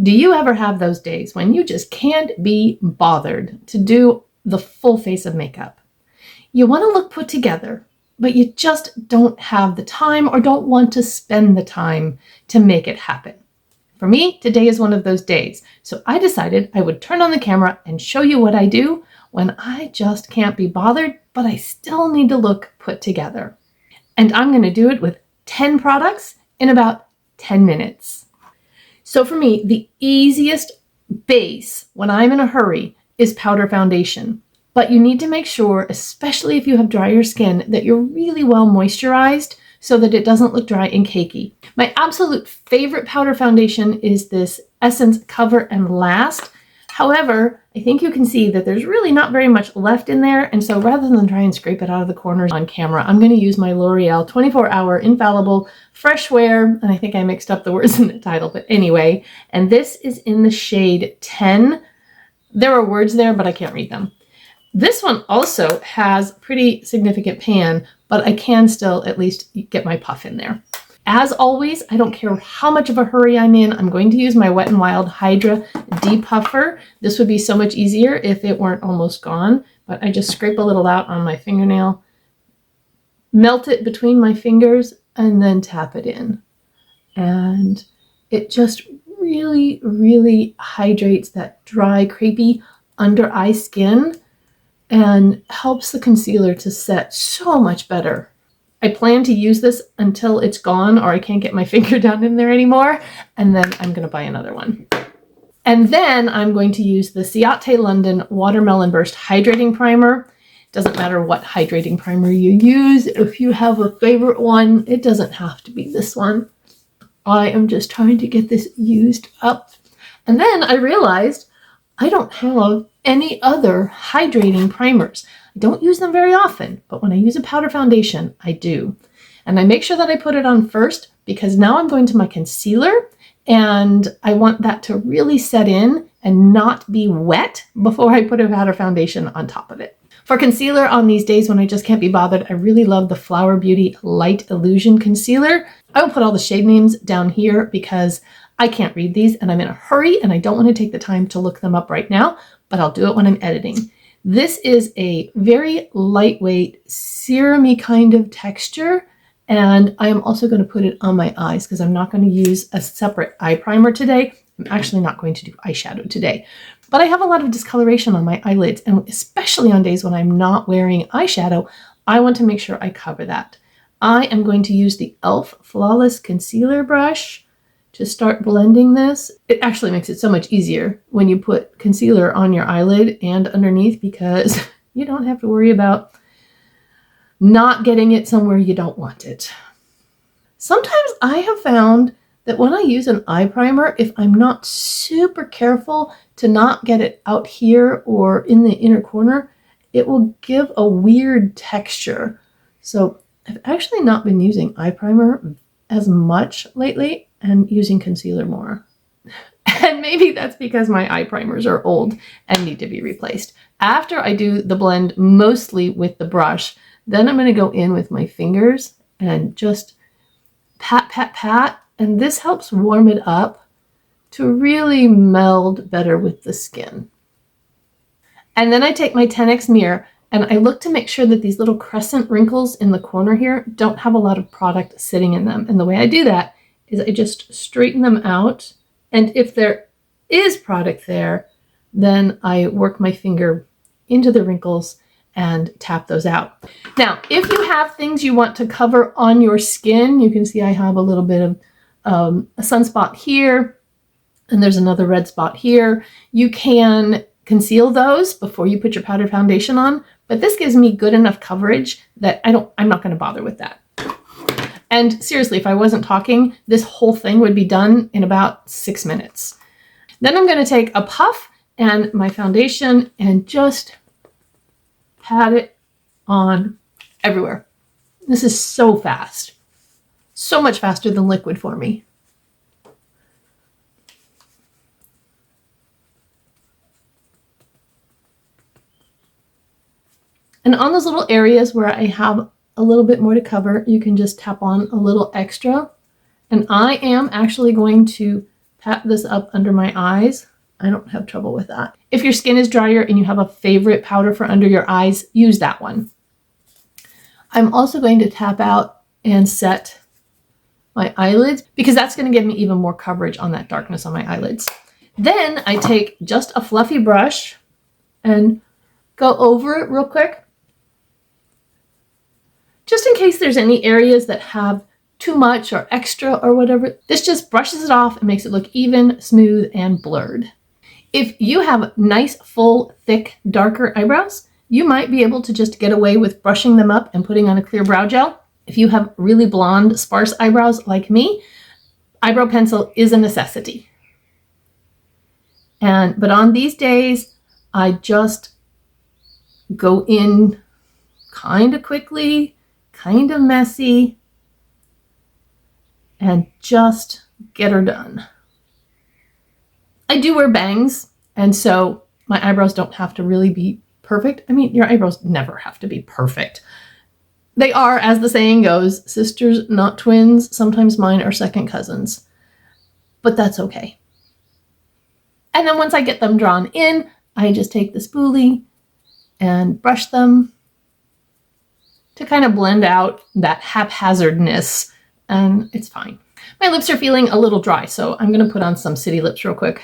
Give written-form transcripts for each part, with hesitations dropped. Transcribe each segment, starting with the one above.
Do you ever have those days when you just can't be bothered to do the full face of makeup? You want to look put together, but you just don't have the time or don't want to spend the time to make it happen. For me, today is one of those days, so I decided I would turn on the camera and show you what I do when I just can't be bothered, but I still need to look put together. And I'm going to do it with 10 products in about 10 minutes. So for me, the easiest base when I'm in a hurry is powder foundation. But you need to make sure, especially if you have drier skin, that you're really well moisturized so that it doesn't look dry and cakey. My absolute favorite powder foundation is this Essence Cover and Last. However, I think you can see that there's really not very much left in there. And so rather than try and scrape it out of the corners on camera, I'm going to use my L'Oreal 24-Hour Infallible Fresh Wear. And I think I mixed up the words in the title, but anyway. And this is in the shade 10. There are words there, but I can't read them. This one also has pretty significant pan, but I can still at least get my puff in there. As always, I don't care how much of a hurry I'm in, I'm going to use my Wet n Wild Hydra Depuffer. This would be so much easier if it weren't almost gone, but I just scrape a little out on my fingernail, melt it between my fingers, and then tap it in. And it just really, really hydrates that dry, crepey under eye skin and helps the concealer to set so much better. I plan to use this until it's gone or I can't get my finger down in there anymore, and then I'm going to buy another one. And then I'm going to use the Ciate London Watermelon Burst Hydrating Primer. Doesn't matter what hydrating primer you use. If you have a favorite one, it doesn't have to be this one. I am just trying to get this used up. And then I realized I don't have any other hydrating primers. I don't use them very often, but when I use a powder foundation, I do. And I make sure that I put it on first because now I'm going to my concealer and I want that to really set in and not be wet before I put a powder foundation on top of it. For concealer on these days when I just can't be bothered, I really love the Flower Beauty Light Illusion Concealer. I will put all the shade names down here because I can't read these and I'm in a hurry and I don't want to take the time to look them up right now, but I'll do it when I'm editing. This is a very lightweight, serum-y kind of texture, and I am also going to put it on my eyes because I'm not going to use a separate eye primer today. I'm actually not going to do eyeshadow today, but I have a lot of discoloration on my eyelids, and especially on days when I'm not wearing eyeshadow, I want to make sure I cover that. I am going to use the e.l.f. Flawless Concealer Brush to start blending this. It actually makes it so much easier when you put concealer on your eyelid and underneath because you don't have to worry about not getting it somewhere you don't want it. Sometimes I have found that when I use an eye primer, if I'm not super careful to not get it out here or in the inner corner, it will give a weird texture. So I've actually not been using eye primer as much lately and using concealer more. And maybe that's because my eye primers are old and need to be replaced. After I do the blend mostly with the brush, then I'm going to go in with my fingers and just pat, pat, pat. And this helps warm it up to really meld better with the skin. And then I take my 10X mirror and I look to make sure that these little crescent wrinkles in the corner here don't have a lot of product sitting in them. And the way I do that is I just straighten them out. And if there is product there, then I work my finger into the wrinkles and tap those out. Now, if you have things you want to cover on your skin, you can see I have a little bit of a sunspot here, and there's another red spot here. You can conceal those before you put your powder foundation on, but this gives me good enough coverage that I'm not going to bother with that. And seriously, if I wasn't talking, this whole thing would be done in about 6 minutes. Then I'm going to take a puff and my foundation and just pat it on everywhere. This is so fast. So much faster than liquid for me. And on those little areas where I have a little bit more to cover, you can just tap on a little extra. And I am actually going to pat this up under my eyes. I don't have trouble with that. If your skin is drier and you have a favorite powder for under your eyes, use that one. I'm also going to tap out and set my eyelids because that's going to give me even more coverage on that darkness on my eyelids. Then I take just a fluffy brush and go over it real quick, just in case there's any areas that have too much or extra or whatever. This just brushes it off and makes it look even, smooth, and blurred. If you have nice, full, thick, darker eyebrows, you might be able to just get away with brushing them up and putting on a clear brow gel. If you have really blonde, sparse eyebrows like me, eyebrow pencil is a necessity. But on these days, I just go in kind of quickly, kind of messy, and just get her done. I do wear bangs, and so my eyebrows don't have to really be perfect. I mean, your eyebrows never have to be perfect. They are, as the saying goes, sisters, not twins. Sometimes mine are second cousins, but that's okay. And then once I get them drawn in, I just take the spoolie and brush them to kind of blend out that haphazardness, and it's fine. My lips are feeling a little dry, so I'm going to put on some City Lips real quick.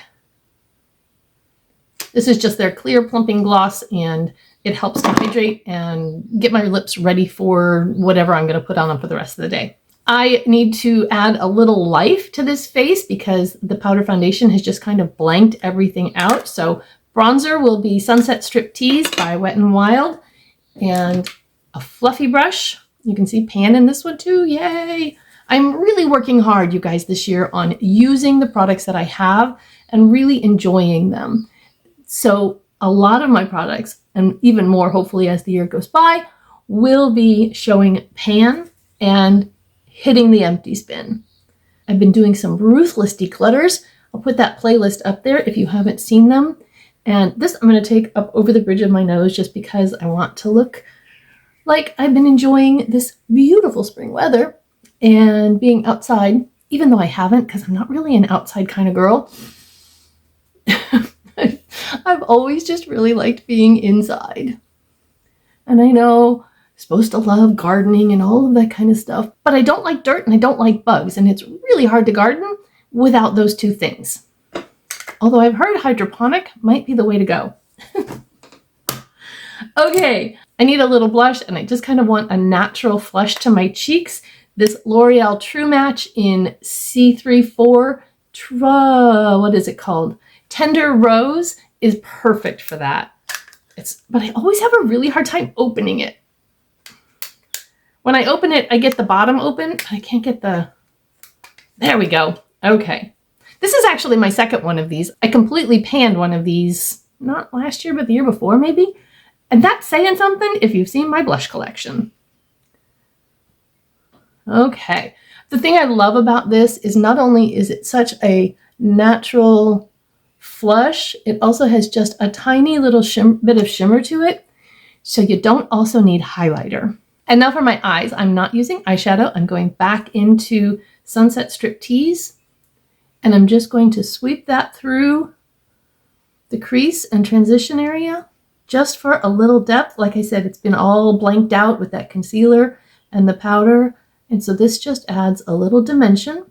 This is just their clear plumping gloss, and it helps to hydrate and get my lips ready for whatever I'm going to put on them for the rest of the day. I need to add a little life to this face because the powder foundation has just kind of blanked everything out. So bronzer will be Sunset Strip Tease by Wet n Wild, and a fluffy brush. You can see pan in this one too. Yay! I'm really working hard, you guys, this year on using the products that I have and really enjoying them. So a lot of my products, and even more hopefully as the year goes by, will be showing pan and hitting the empties bin. I've been doing some ruthless declutters. I'll put that playlist up there if you haven't seen them. And this I'm going to take up over the bridge of my nose just because I want to look like I've been enjoying this beautiful spring weather and being outside, even though I haven't, because I'm not really an outside kind of girl. I've always just really liked being inside. And I know I'm supposed to love gardening and all of that kind of stuff, but I don't like dirt and I don't like bugs, and it's really hard to garden without those two things. Although I've heard hydroponic might be the way to go. Okay, I need a little blush, and I just kind of want a natural flush to my cheeks. This L'Oreal True Match in C34, what is it called? Tender Rose is perfect for that. But I always have a really hard time opening it. When I open it, I get the bottom open, but I can't get there we go. Okay. This is actually my second one of these. I completely panned one of these, not last year, but the year before maybe. And that's saying something if you've seen my blush collection. Okay. The thing I love about this is not only is it such a natural flush, it also has just a tiny little bit of shimmer to it, so you don't also need highlighter. And now for my eyes, I'm not using eyeshadow. I'm going back into Sunset Strip Tease, and I'm just going to sweep that through the crease and transition area just for a little depth. Like I said, it's been all blanked out with that concealer and the powder, and so this just adds a little dimension.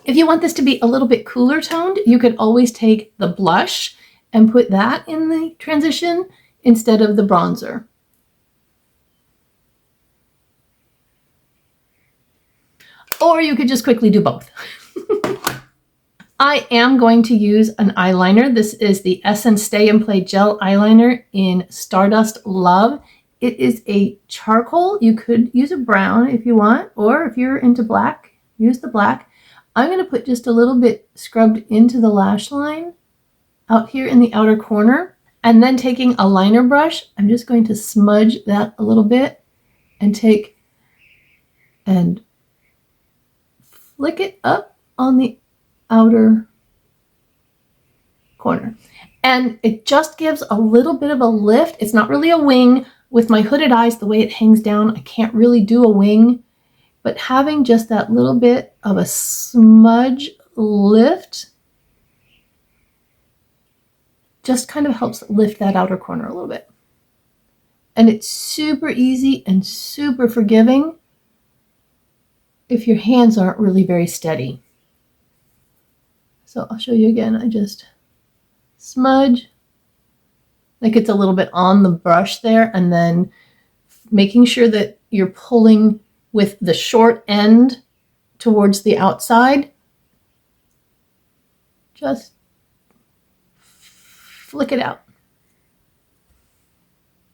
If you want this to be a little bit cooler toned, you could always take the blush and put that in the transition instead of the bronzer. Or you could just quickly do both. I am going to use an eyeliner. This is the Essence Stay and Play Gel Eyeliner in Stardust Love. It is a charcoal. You could use a brown if you want, or if you're into black, use the black. I'm going to put just a little bit scrubbed into the lash line out here in the outer corner. And then taking a liner brush, I'm just going to smudge that a little bit and take and flick it up on the outer corner. And it just gives a little bit of a lift. It's not really a wing. With my hooded eyes, the way it hangs down, I can't really do a wing. But having just that little bit of a smudge lift just kind of helps lift that outer corner a little bit. And it's super easy and super forgiving if your hands aren't really very steady. So I'll show you again. I just smudge, like it's a little bit on the brush there, and then making sure that you're pulling with the short end towards the outside. Just flick it out.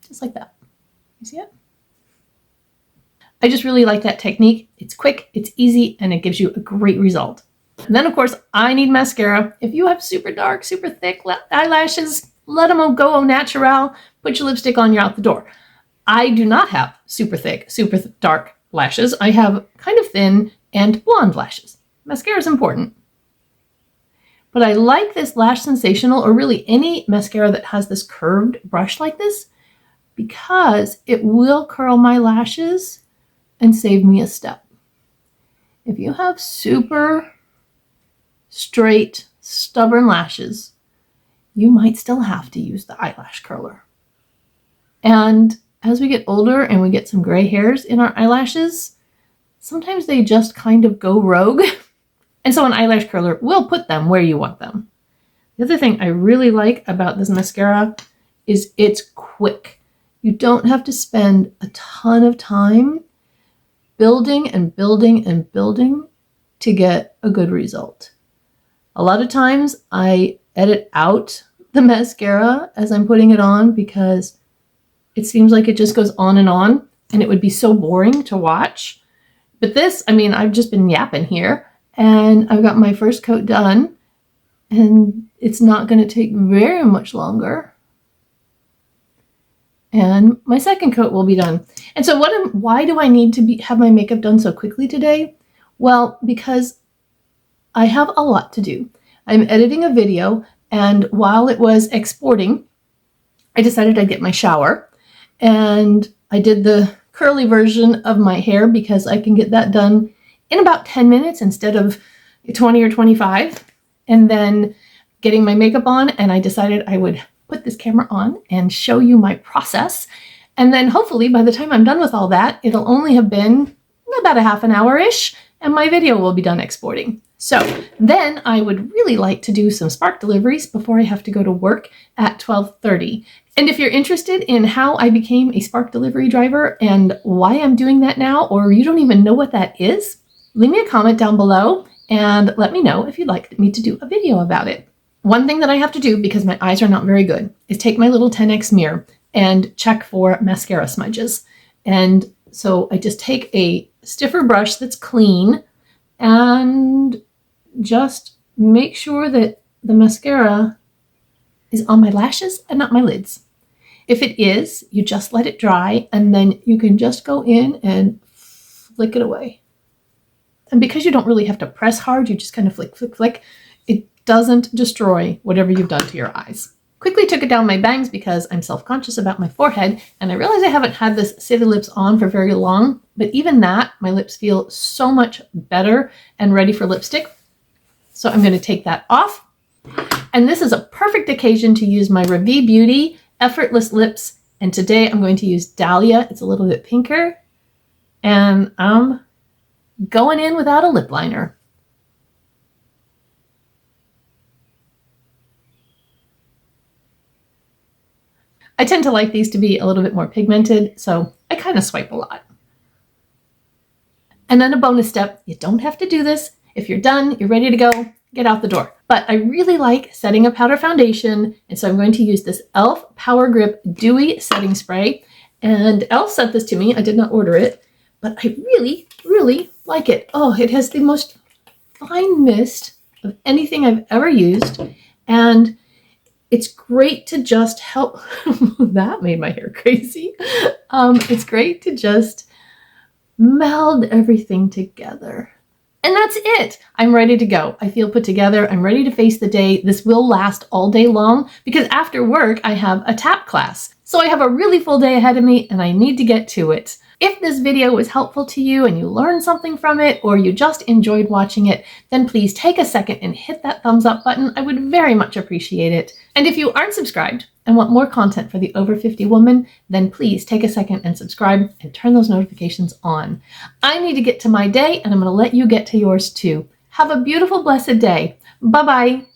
Just like that. You see it? I just really like that technique. It's quick, it's easy, and it gives you a great result. And then of course, I need mascara. If you have super dark, super thick eyelashes, let them go au natural. Put your lipstick on, you're out the door. I do not have super thick, super dark lashes. I have kind of thin and blonde lashes. Mascara is important. But I like this Lash Sensational, or really any mascara that has this curved brush like this, because it will curl my lashes and save me a step. If you have super straight, stubborn lashes, you might still have to use the eyelash curler. And as we get older and we get some gray hairs in our eyelashes, sometimes they just kind of go rogue. And so an eyelash curler will put them where you want them. The other thing I really like about this mascara is it's quick. You don't have to spend a ton of time building and building and building to get a good result. A lot of times I edit out the mascara as I'm putting it on because it seems like it just goes on, and it would be so boring to watch. But this, I mean, I've just been yapping here, and I've got my first coat done, and it's not going to take very much longer. And my second coat will be done. And so why do I need to have my makeup done so quickly today? Well, because I have a lot to do. I'm editing a video, and while it was exporting, I decided I'd get my shower, and I did the curly version of my hair because I can get that done in about 10 minutes instead of 20 or 25, and then getting my makeup on, and I decided I would put this camera on and show you my process. And then hopefully by the time I'm done with all that, it'll only have been about a half an hour-ish, and my video will be done exporting. So then I would really like to do some Spark deliveries before I have to go to work at 12:30. And if you're interested in how I became a Spark delivery driver and why I'm doing that now, or you don't even know what that is, leave me a comment down below and let me know if you'd like me to do a video about it. One thing that I have to do, because my eyes are not very good, is take my little 10X mirror and check for mascara smudges. And so I just take a stiffer brush that's clean and just make sure that the mascara is on my lashes and not my lids. If it is, you just let it dry, and then you can just go in and flick it away. And because you don't really have to press hard, you just kind of flick, flick, flick, it doesn't destroy whatever you've done to your eyes. Quickly took it down my bangs because I'm self-conscious about my forehead, and I realize I haven't had this Ciate lips on for very long, but even that, my lips feel so much better and ready for lipstick. So I'm going to take that off. And this is a perfect occasion to use my Revi Beauty Effortless Lips. And today I'm going to use Dahlia. It's a little bit pinker. And I'm going in without a lip liner. I tend to like these to be a little bit more pigmented, so I kind of swipe a lot. And then a bonus step, you don't have to do this. If you're done, you're ready to go, get out the door. But I really like setting a powder foundation, and so I'm going to use this e.l.f. Power Grip Dewy Setting Spray. And e.l.f. sent this to me. I did not order it, but I really, really like it. Oh, it has the most fine mist of anything I've ever used, and it's great to just help. That made my hair crazy. It's great to just meld everything together. And that's it. I'm ready to go. I feel put together. I'm ready to face the day. This will last all day long because after work, I have a tap class. So I have a really full day ahead of me and I need to get to it. If this video was helpful to you and you learned something from it or you just enjoyed watching it, then please take a second and hit that thumbs up button. I would very much appreciate it. And if you aren't subscribed and want more content for the Over 50 woman, then please take a second and subscribe and turn those notifications on. I need to get to my day and I'm going to let you get to yours too. Have a beautiful, blessed day. Bye-bye.